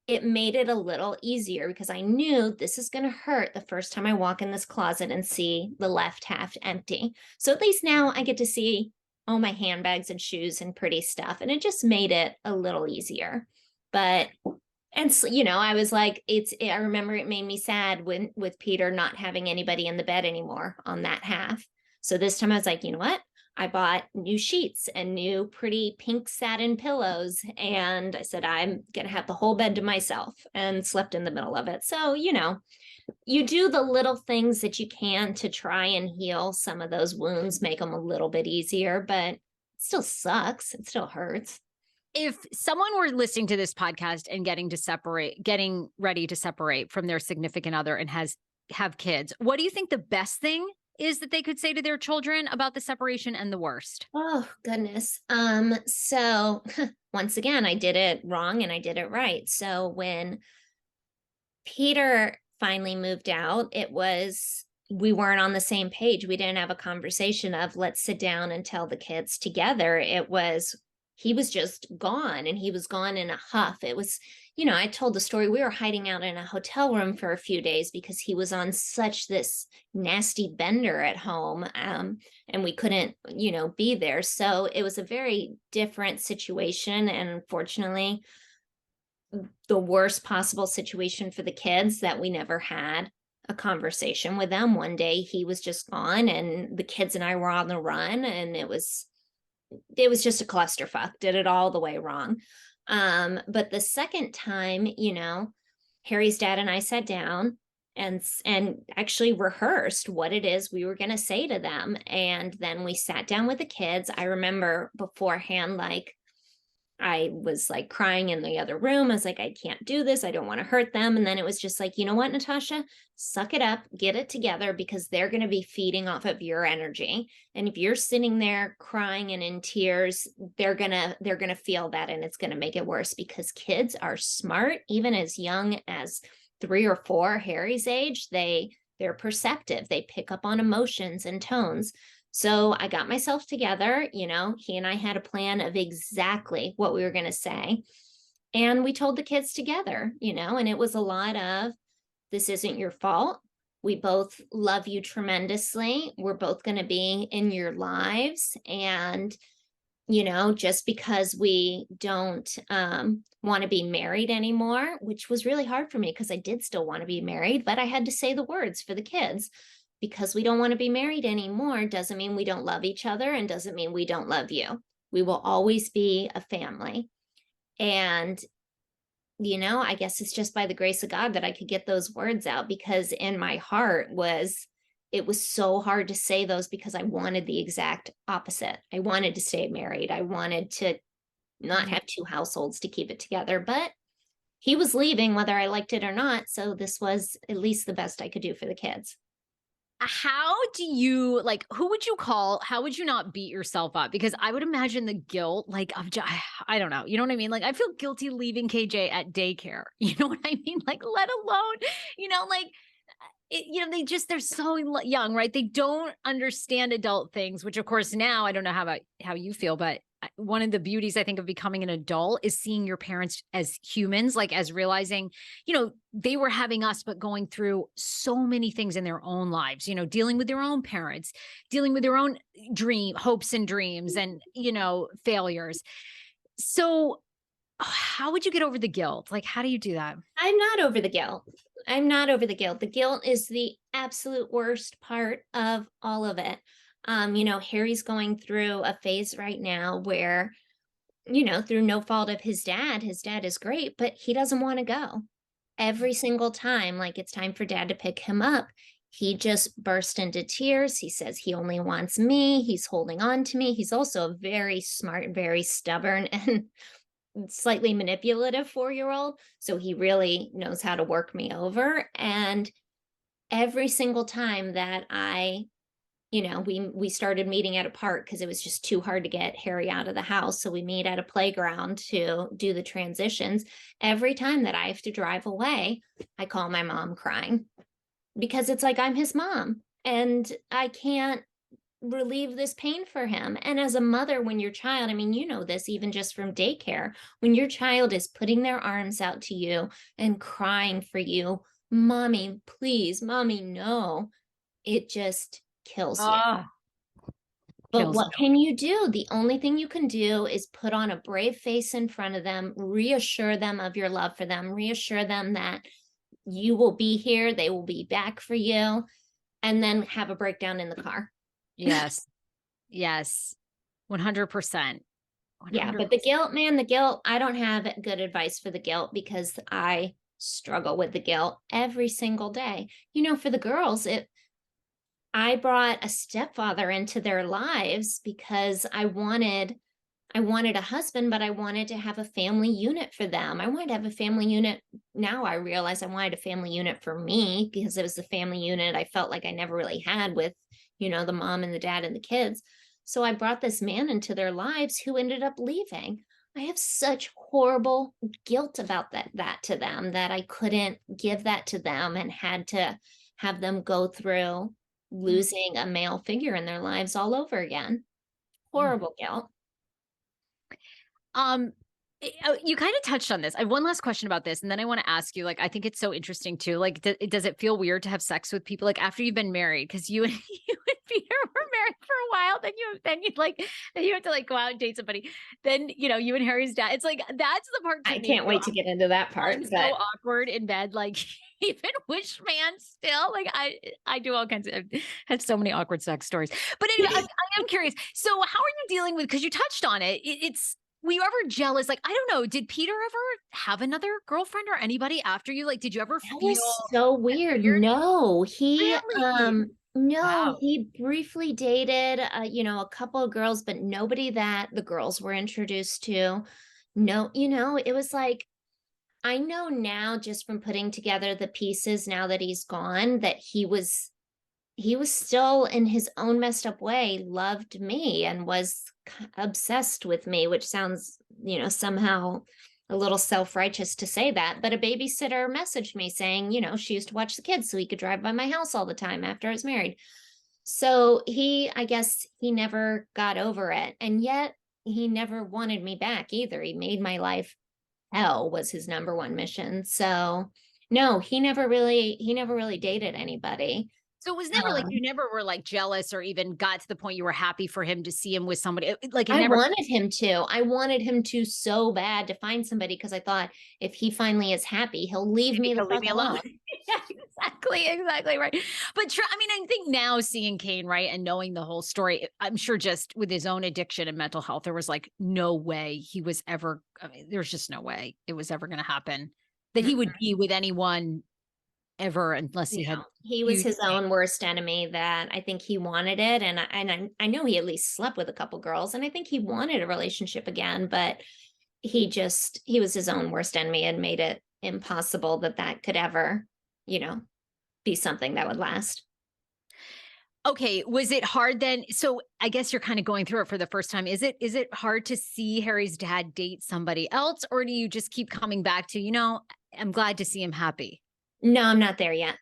it made it a little easier because I knew this is going to hurt the first time I walk in this closet and see the left half empty. So at least now I get to see all my handbags and shoes and pretty stuff. And it just made it a little easier. But and so, I was like, I remember it made me sad when with Peter not having anybody in the bed anymore on that half. So this time I was like, you know what? I bought new sheets and new pretty pink satin pillows. And I said, I'm going to have the whole bed to myself and slept in the middle of it. So, you do the little things that you can to try and heal some of those wounds, make them a little bit easier, but it still sucks. It still hurts. If someone were listening to this podcast and getting ready to separate from their significant other and have kids, what do you think the best thing is that they could say to their children about the separation, and the worst? Oh, goodness. So once again, I did it wrong and I did it right. So when Peter finally moved out, we weren't on the same page. We didn't have a conversation of let's sit down and tell the kids together. He was just gone and he was gone in a huff. I told the story. We were hiding out in a hotel room for a few days because he was on such this nasty bender at home. And we couldn't, be there. So it was a very different situation. And unfortunately, the worst possible situation for the kids that we never had a conversation with them. One day he was just gone and the kids and I were on the run and it was just a clusterfuck, did it all the way wrong. But the second time, Harry's dad and I sat down and actually rehearsed what it is we were going to say to them. And then we sat down with the kids. I remember beforehand, like, I was like crying in the other room. I was like, I can't do this. I don't want to hurt them. And then it was just like, you know what, Natasha, suck it up, get it together because they're going to be feeding off of your energy. And if you're sitting there crying and in tears, they're going to feel that and it's going to make it worse because kids are smart, even as young as 3 or 4, Harry's age, they're perceptive. They pick up on emotions and tones. So I got myself together, he and I had a plan of exactly what we were going to say. And we told the kids together, and it was a lot of this isn't your fault. We both love you tremendously. We're both going to be in your lives. And, just because we don't want to be married anymore, which was really hard for me because I did still want to be married, but I had to say the words for the kids because we don't want to be married anymore doesn't mean we don't love each other and doesn't mean we don't love you. We will always be a family. And, I guess it's just by the grace of God that I could get those words out because in my heart it was so hard to say those because I wanted the exact opposite. I wanted to stay married. I wanted to not have 2 households to keep it together, but he was leaving whether I liked it or not. So this was at least the best I could do for the kids. How do you like, who would you call? How would you not beat yourself up? Because I would imagine the guilt, like, I don't know. You know what I mean? Like, I feel guilty leaving KJ at daycare. You know what I mean? Like, let alone, like, they're so young, right? They don't understand adult things, which of course now I don't know how you feel, but one of the beauties I think of becoming an adult is seeing your parents as humans, like as realizing, they were having us, but going through so many things in their own lives, dealing with their own parents, dealing with their own hopes and dreams and, failures. So how would you get over the guilt? Like, how do you do that? I'm not over the guilt. I'm not over the guilt. The guilt is the absolute worst part of all of it. Harry's going through a phase right now where, through no fault of his dad is great, but he doesn't want to go. Every single time, like it's time for dad to pick him up, he just burst into tears. He says he only wants me. He's holding on to me. He's also a very smart, very stubborn, and slightly manipulative 4-year old. So he really knows how to work me over. And every single time that we started meeting at a park because it was just too hard to get Harry out of the house. So we meet at a playground to do the transitions. Every time that I have to drive away, I call my mom crying because it's like I'm his mom and I can't relieve this pain for him. And as a mother, when your child, I mean, this even just from daycare, when your child is putting their arms out to you and crying for you, mommy, please, mommy, no, it just kills you. Ah, But kills what you. can you do? The only thing you can do is put on a brave face in front of them, reassure them of your love for them, reassure them that you will be here, they will be back for you, and then have a breakdown in the car. Yes. Yes. 100%. Yeah, 100%. but the guilt, man, the guilt, I don't have good advice for the guilt because I struggle with the guilt every single day. For the girls, I brought a stepfather into their lives because I wanted a husband, but I wanted to have a family unit for them. I wanted to have a family unit. Now I realize I wanted a family unit for me because it was the family unit I felt like I never really had with, the mom and the dad and the kids. So I brought this man into their lives who ended up leaving. I have such horrible guilt about that to them that I couldn't give that to them and had to have them go through Mm, losing a male figure in their lives all over again. mm. Horrible guilt. Um, you kind of touched on this. I have one last question about this, and then I want to ask you. Like, I think it's so interesting too. Like, does it feel weird to have sex with people like after you've been married? Because you and you and Peter were married for a while, then you have to like go out and date somebody. Then you and Harry's dad. It's like that's the part to I me can't where wait to get into that I'm part, so but awkward in bed. Like even wish man still. Like I do all kinds of had so many awkward sex stories. But anyway, I am curious. So how are you dealing with because you touched on it. It's were you ever jealous? Like, I don't know, did Peter ever have another girlfriend or anybody after you? Like, did you ever that feel was so weird. weird? No, he Really? no, Wow. he briefly dated a couple of girls, but nobody that the girls were introduced to. No, it was like I know now just from putting together the pieces now that he's gone that he was still in his own messed up way loved me and was obsessed with me, which sounds somehow a little self-righteous to say that, but a babysitter messaged me saying she used to watch the kids so he could drive by my house all the time after I was married. So I guess he never got over it, and yet he never wanted me back either. He made my life hell was his number one mission. So no, he never really dated anybody. So it was never like you um, never were like jealous or even got to the point you were happy for him to see him with somebody. Like it I never wanted him to. I wanted him to so bad to find somebody because I thought if he finally is happy, he'll leave maybe me the he'll leave fuck me alone. alone. Yeah, exactly right. But I mean, I think now seeing Kane, right, and knowing the whole story, I'm sure just with his own addiction and mental health, there was like no way he was ever. I mean, there's just no way it was ever going to happen that he would Mm-mm. be with anyone ever unless he had He was huge. his own worst enemy. That I think he wanted it, and I know he at least slept with a couple girls, and I think he wanted a relationship again, but he was his own worst enemy and made it impossible that could ever, you know, be something that would last. Okay, was it hard then? So I guess you're kind of going through it for the first time. Is it hard to see Harry's dad date somebody else, or do you just keep coming back to, I'm glad to see him happy? No, I'm not there yet.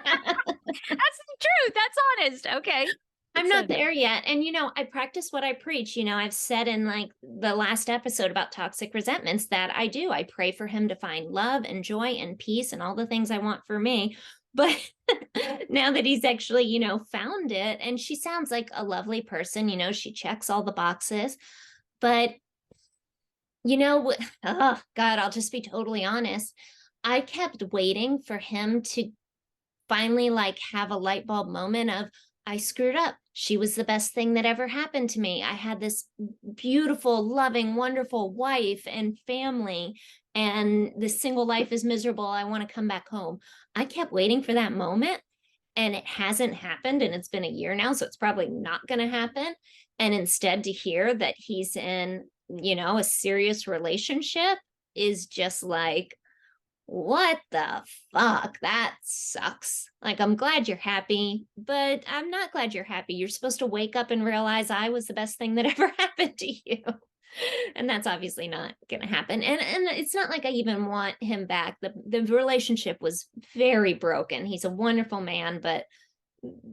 That's the truth. That's honest. Okay. I'm It's not a, there yet. And, I practice what I preach. I've said in like the last episode about toxic resentments that I do. I pray for him to find love and joy and peace and all the things I want for me. But now that he's actually, found it, and she sounds like a lovely person, she checks all the boxes. But, oh God, I'll just be totally honest. I kept waiting for him to finally like have a light bulb moment of, I screwed up. She was the best thing that ever happened to me. I had this beautiful, loving, wonderful wife and family, and this single life is miserable. I want to come back home. I kept waiting for that moment, and it hasn't happened. And it's been a year now, so it's probably not going to happen. And instead, to hear that he's in, a serious relationship is just like, what the fuck? That sucks. Like, I'm glad you're happy, but I'm not glad you're happy. You're supposed to wake up and realize I was the best thing that ever happened to you. And that's obviously not going to happen. And it's not like I even want him back. The relationship was very broken. He's a wonderful man, but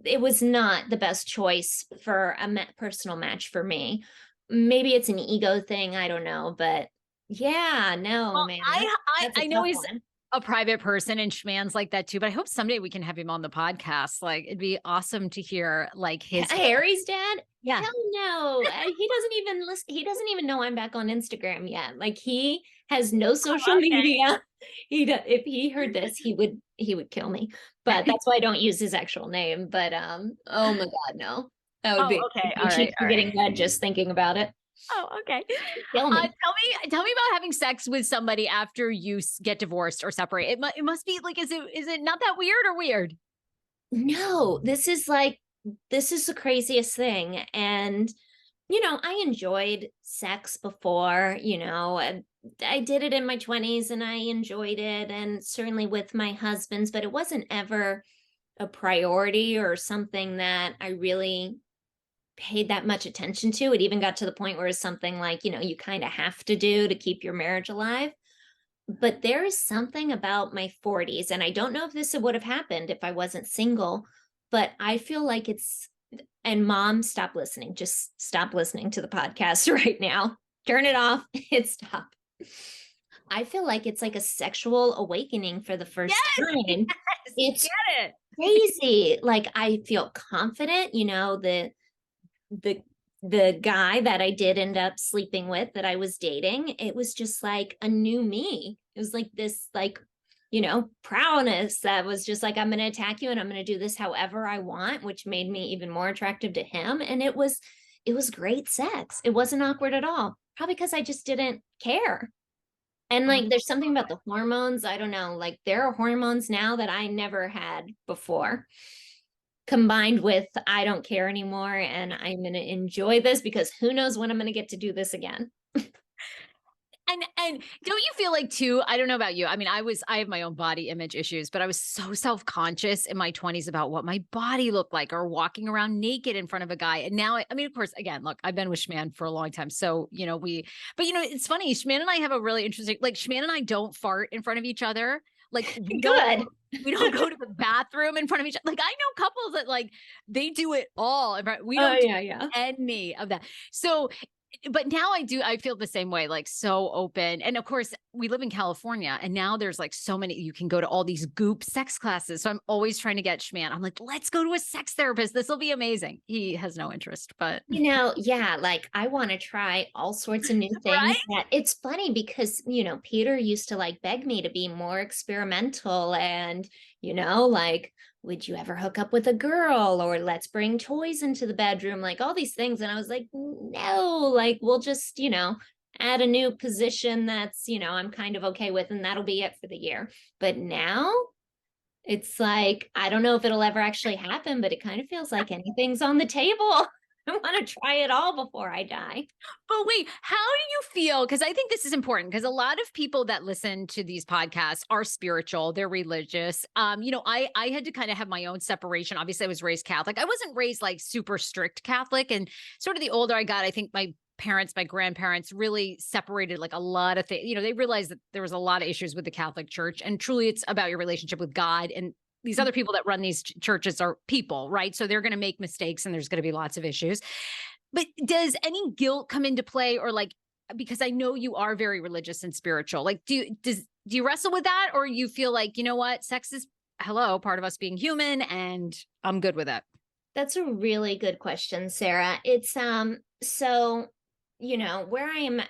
it was not the best choice for a personal match for me. Maybe it's an ego thing, I don't know, but yeah, no, well, man. I That's a know tough he's one. a private person and Schman's like that too, but I hope someday we can have him on the podcast. Like it'd be awesome to hear like his Harry's dad? yeah. Hell no. He doesn't even listen. He doesn't even know I'm back on Instagram yet. Like, he has no social media. If he heard this, he would kill me. But that's why I don't use his actual name. But oh my God, no. That would Oh, be okay. my All right. cheeks All are right. getting red just thinking about it. Oh, okay. Kill me. Tell me about having sex with somebody after you get divorced or separate. It must be like, is it not that weird or weird? No, this is the craziest thing. And I enjoyed sex before, and I did it in my 20s and I enjoyed it, and certainly with my husbands, but it wasn't ever a priority or something that I really paid that much attention to. It even got to the point where it's something like, you kind of have to do to keep your marriage alive. But there is something about my 40s, and I don't know if this would have happened if I wasn't single, but I feel like and mom, stop listening. Just stop listening to the podcast right now. Turn it off. Hit stop. I feel like it's like a sexual awakening for the first time. Yes, It's get it. crazy. Like, I feel confident, the the guy that I did end up sleeping with, that I was dating, it was just like a new me. It was like this, like, prowess that was just like, I'm going to attack you and I'm going to do this however I want, which made me even more attractive to him. And it was great sex. It wasn't awkward at all. Probably because I just didn't care. And like, there's something about the hormones. I don't know, like, there are hormones now that I never had before, combined with I don't care anymore and I'm going to enjoy this because who knows when I'm going to get to do this again. And don't you feel like too, I don't know about you. I mean, I have my own body image issues, but I was so self-conscious in my 20s about what my body looked like, or walking around naked in front of a guy. And now, I mean, of course, again, look, I've been with Schman for a long time. So, but it's funny. Schman and I have a really interesting, like, Schman and I don't fart in front of each other. Like, Good. we don't go to the bathroom in front of each other. Like, I know couples that like, they do it all. We Oh, don't do yeah. any of that. So, but now I feel the same way, like, so open. And of course, we live in California, and now there's like so many, you can go to all these goop sex classes. So I'm always trying to get Schman. I'm like, let's go to a sex therapist. This will be amazing. He has no interest, but Yeah, like, I want to try all sorts of new things. right. That it's funny because, Peter used to like beg me to be more experimental and, like, would you ever hook up with a girl, or let's bring toys into the bedroom, like all these things. And I was like, no, like, we'll just, add a new position that's, I'm kind of okay with, and that'll be it for the year. But now it's like, I don't know if it'll ever actually happen, but it kind of feels like anything's on the table. I want to try it all before I die. But wait, how do you feel? Because I think this is important, because a lot of people that listen to these podcasts are spiritual, they're religious. I had to kind of have my own separation. Obviously, I was raised Catholic. I wasn't raised like super strict Catholic. And sort of the older I got, I think my grandparents really separated like a lot of things. They realized that there was a lot of issues with the Catholic Church, and truly it's about your relationship with God. And these other people that run these churches are people, right? So they're going to make mistakes and there's going to be lots of issues. But does any guilt come into play, or like, because I know you are very religious and spiritual, like do you wrestle with that, or you feel like, you know what, sex is part of us being human and I'm good with it? That's a really good question, Sarah. It's so where I am,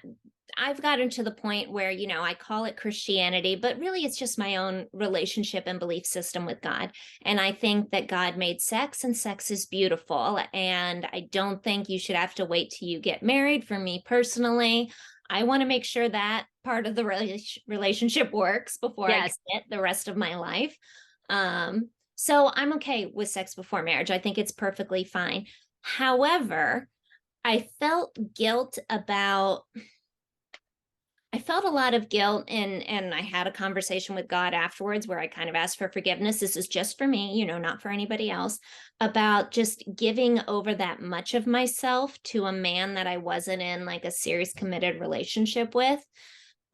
I've gotten to the point where, I call it Christianity, but really it's just my own relationship and belief system with God. And I think that God made sex and sex is beautiful. And I don't think you should have to wait till you get married. For me personally, I want to make sure that part of the relationship works before I Yes. commit the rest of my life. So I'm okay with sex before marriage. I think it's perfectly fine. However, I felt guilt about I felt a lot of guilt, and I had a conversation with God afterwards where I kind of asked for forgiveness. This is just for me, not for anybody else, about just giving over that much of myself to a man that I wasn't in like a serious committed relationship with.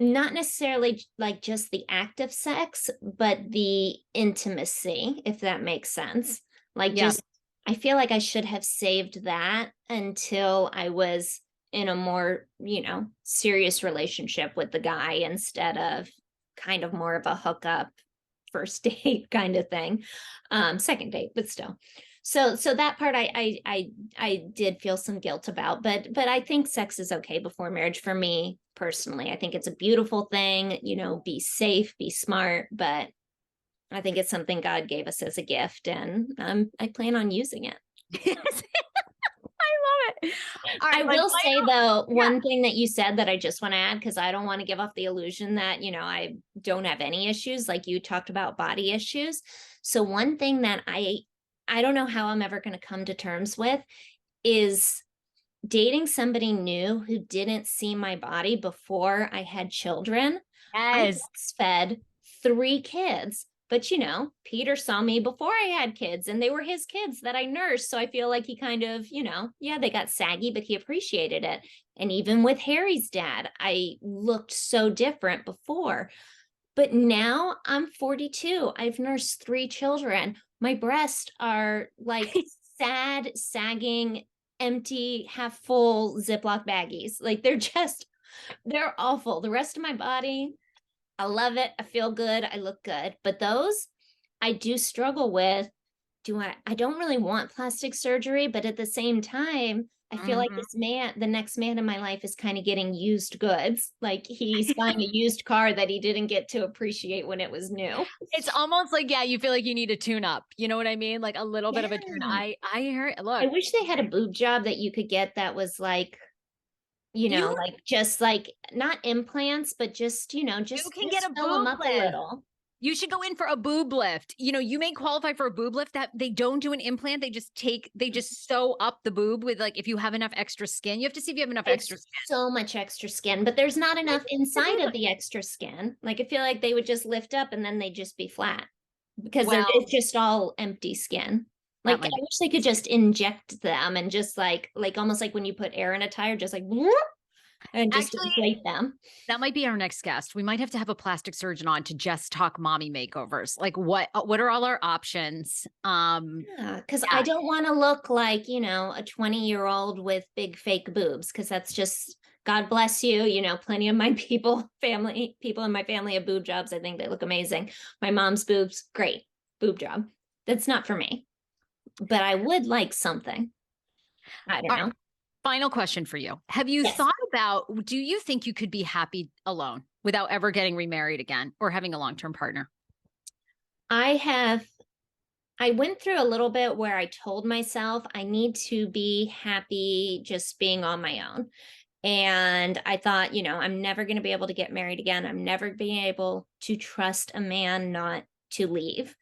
Not necessarily like just the act of sex, but the intimacy, if that makes sense. Like Yeah. just I feel like I should have saved that until I was in a more, serious relationship with the guy instead of kind of more of a hookup first date kind of thing. Second date, but still. So that part I did feel some guilt about, but I think sex is okay before marriage for me personally. I think it's a beautiful thing, be safe, be smart, but I think it's something God gave us as a gift, and I plan on using it. Yes. I love it. All I right, my will say though, yeah. one thing that you said that I just want to add, because I don't want to give off the illusion that, I don't have any issues, like you talked about body issues. So one thing that I don't know how I'm ever going to come to terms with is dating somebody new who didn't see my body before I had children. I Yes. breastfed 3 kids, but Peter saw me before I had kids and they were his kids that I nursed. So I feel like he kind of, yeah, they got saggy, but he appreciated it. And even with Harry's dad, I looked so different before. But now I'm 42. I've nursed 3 children. My breasts are like sad, sagging, empty, half full Ziploc baggies. Like they're awful. The rest of my body, I love it. I feel good. I look good. But those I do struggle with. I don't really want plastic surgery, but at the same time, I feel like Mhm. the next man in my life is kind of getting used goods. Like he's buying a used car that he didn't get to appreciate when it was new. It's almost like, yeah, you feel like you need a tune up. You know what I mean? Like a little bit of a tune. Yeah. I hear it. Look, I wish they had a boob job that you could get that was like, you like just like not implants, but just, you just can get a fill them boob up a lift. little. You should go in for a boob lift. You may qualify for a boob lift that they don't do an implant. They just sew up the boob with, like, if you have enough extra skin. You have to see if you have enough It's extra skin. so much extra skin, but there's not enough inside of Well, the extra skin. Like I feel like they would just lift up and then they'd just be flat because it's just all empty skin. that Like might I be. wish they could just inject them and just like almost like when you put air in a tire, just like and just Actually, inflate them. that might be our next guest. We might have a plastic surgeon on to just talk mommy makeovers. Like what are all our options? Yeah, because I Yeah. don't want to look like, a 20-year-old with big fake boobs, because that's just, God bless you. Plenty of my people in my family have boob jobs. I think they look amazing. My mom's boobs, great boob job. That's not for me, but I would like something. I don't All right. know. Final question for you. Have you Yes, thought about, do you think you could be happy alone without ever getting remarried again or having a long-term partner? I have. I went through a little bit where I told myself I need to be happy just being on my own. And I thought, I'm never going to be able to get married again. I'm never being able to trust a man not to leave.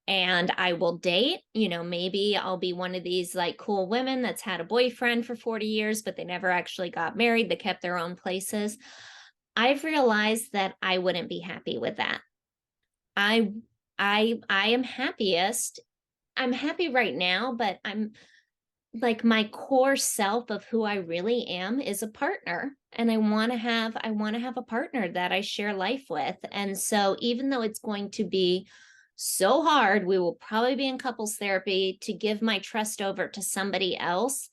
And I will date, maybe I'll be one of these like cool women that's had a boyfriend for 40 years, but they never actually got married. They kept their own places. I've realized that I wouldn't be happy with that. I I am happiest. I'm happy right now, but I'm like my core self of who I really am is a partner, and I want to have a partner that I share life with. And so even though it's going to be so hard, we will probably be in couples therapy, to give my trust over to somebody else.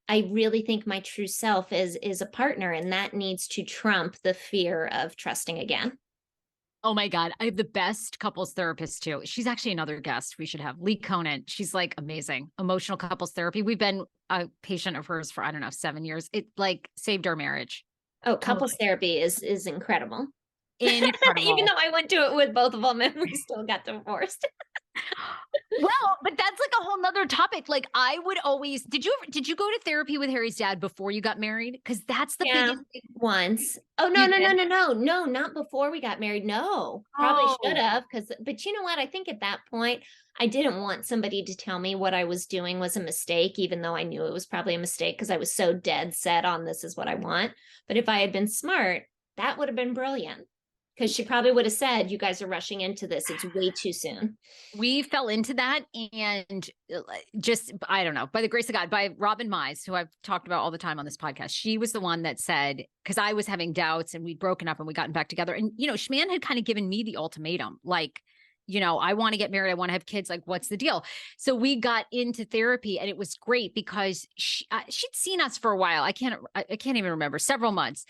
I really think my true self is a partner, and that needs to trump the fear of trusting again. Oh my God. I have the best couples therapist too. She's actually another guest we should have. Lee Conan. She's like amazing. Emotional couples therapy. We've been a patient of hers for, I don't know, 7 years. It like saved our marriage. Oh, couples Totally. therapy is incredible. Even Incredible. though I went to it with both of them and we still got divorced. Well, but that's like a whole nother topic. Like I would always, did you go to therapy with Harry's dad before you got married? Cause that's the Yeah, biggest thing. once. Oh, no, You no, no, did? no, no, no, not before we got married. No, probably should Oh, have. But you know what? I think at that point, I didn't want somebody to tell me what I was doing was a mistake, even though I knew it was probably a mistake because I was so dead set on this is what I want. But if I had been smart, that would have been brilliant, because she probably would have said, you guys are rushing into this. It's way too soon. we fell into that and just, I don't know, by the grace of God, by Robin Mize, who I've talked about all the time on this podcast. She was the one that said, because I was having doubts and we'd broken up and we gotten back together. And, Schman had kind of given me the ultimatum, like, I want to get married. I want to have kids. Like, what's the deal? So we got into therapy and it was great because she'd seen us for a while. I can't even remember, several months.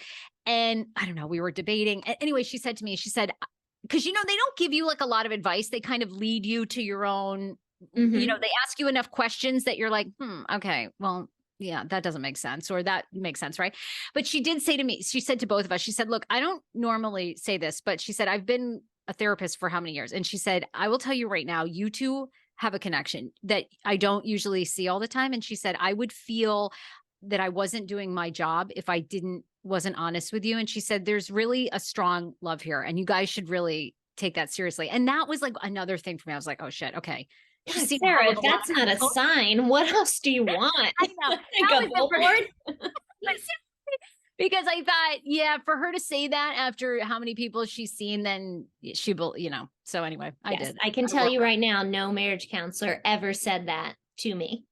And I don't know, we were debating. Anyway, she said to me, she said, because they don't give you like a lot of advice. They kind of lead you to your own, Mhm. they ask you enough questions that you're like, okay, well, yeah, that doesn't make sense, or that makes sense, right? But she did say to me, she said to both of us, she said, look, I don't normally say this, but she said, I've been a therapist for how many years? And she said, I will tell you right now, you two have a connection that I don't usually see all the time. And she said, I would feel that I wasn't doing my job if I wasn't honest with you. And she said, there's really a strong love here and you guys should really take that seriously. And that was like another thing for me. I was like, oh shit. Okay. She's God, seen a Sarah, hell if of a lot that's not a of sign, what else do you want? I know. Like That a was the billboard? because I thought, yeah, for her to say that after how many people she's seen, then she will, So anyway, I Yes, did. I can I tell love you her. right now, no marriage counselor ever said that to me.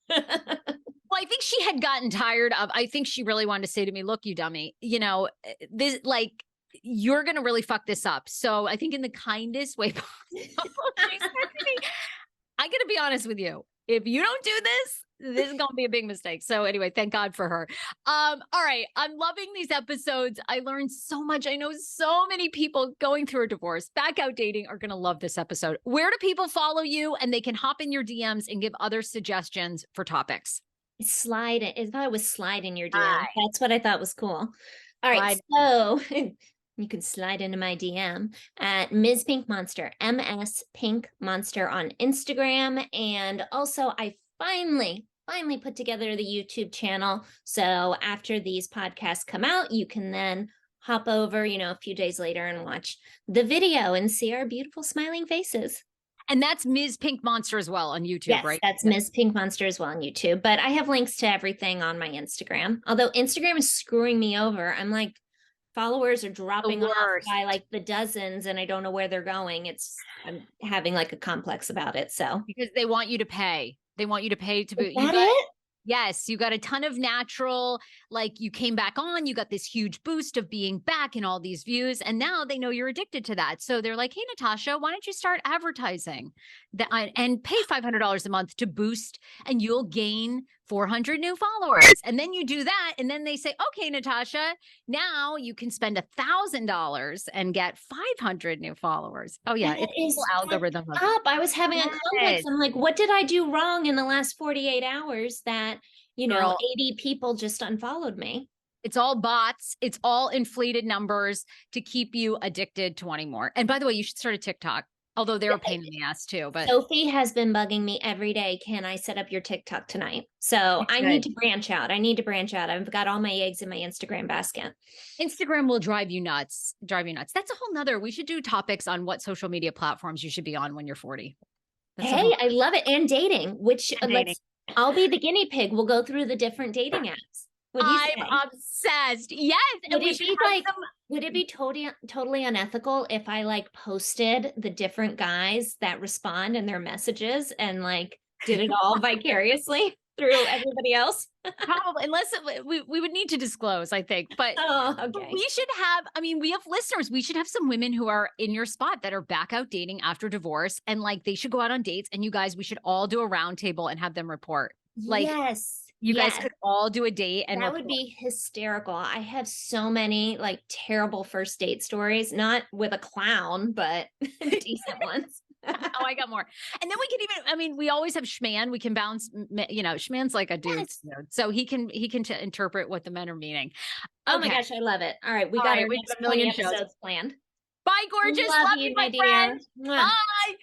Well, I think she had gotten tired of, I think she really wanted to say to me, look, you dummy, this, like, you're going to really fuck this up. So I think in the kindest way possible, she said to me, I got to be honest with you. If you don't do this, this is going to be a big mistake. So anyway, thank God for her. All right. I'm loving these episodes. I learned so much. I know so many people going through a divorce, back out dating are going to love this episode. Where do people follow you and they can hop in your DMs and give other suggestions for topics? Slide it. I thought it was slide in your DM. Hi. That's what I thought was cool. All right. Slide. So you can slide into my DM at Ms. Pink Monster, MS Pink Monster on Instagram. And also, I finally put together the YouTube channel. So after these podcasts come out, you can then hop over, a few days later and watch the video and see our beautiful smiling faces. And that's Ms. Pink Monster as well on YouTube, Yes, right? that's Ms. Pink Monster as well on YouTube. But I have links to everything on my Instagram. Although Instagram is screwing me over. I'm like, followers are The dropping off worst. by like the dozens and I don't know where they're going. I'm having like a complex about it. So Because they want you to pay. They want you to pay to is be, that it? yes, you got a ton of natural, like you came back on, you got this huge boost of being back and all these views. And now they know you're addicted to that. So they're like, hey, Natasha, why don't you start advertising that and pay $500 a month to boost and you'll gain 400 new followers. And then you do that. And then they say, okay, Natasha, now you can spend $1,000 and get 500 new followers. Oh yeah. That It's is a whole algorithm. up. I was having a complex. Yes, I'm like, what did I do wrong in the last 48 hours that, girl. 80 people just unfollowed me? It's all bots. It's all inflated numbers to keep you addicted to wanting more. And by the way, you should start a TikTok, although they're a pain in the ass too. But Sophie has been bugging me every day. Can I set up your TikTok tonight? So you I need should. to branch out. I've got all my eggs in my Instagram basket. Instagram will drive you nuts. Drive you nuts. That's a whole nother. We should do topics on what social media platforms you should be on when you're 40. That's a Hey, whole I love it. And dating, which dating. I'll be the guinea pig. We'll go through the different dating apps. What do you I'm say? obsessed. Yes. Would And we it should be have like, some. would it be totally unethical if I like posted the different guys that respond in their messages and like did it all vicariously? through everybody else. Probably, unless we would need to disclose, I think. But Oh, okay. we should have, I mean, we have listeners. We should have some women who are in your spot that are back out dating after divorce. And like they should go out on dates. And you guys, we should all do a round table and have them report. Like Yes. you guys Yes. could all do a date and That would report. be hysterical. I have so many like terrible first date stories, not with a clown, but decent ones. Oh, I got more. And then we can even, I mean, we always have Schman. We can bounce, you know, Schman's like a dude. Yes. So he can interpret what the men are meaning. Oh my Okay. gosh, I love it. All right, we All got right, our we next have a million 20 shows. episodes planned. Bye, gorgeous. Love Love you, you, my my dear. friend. Mwah. Bye.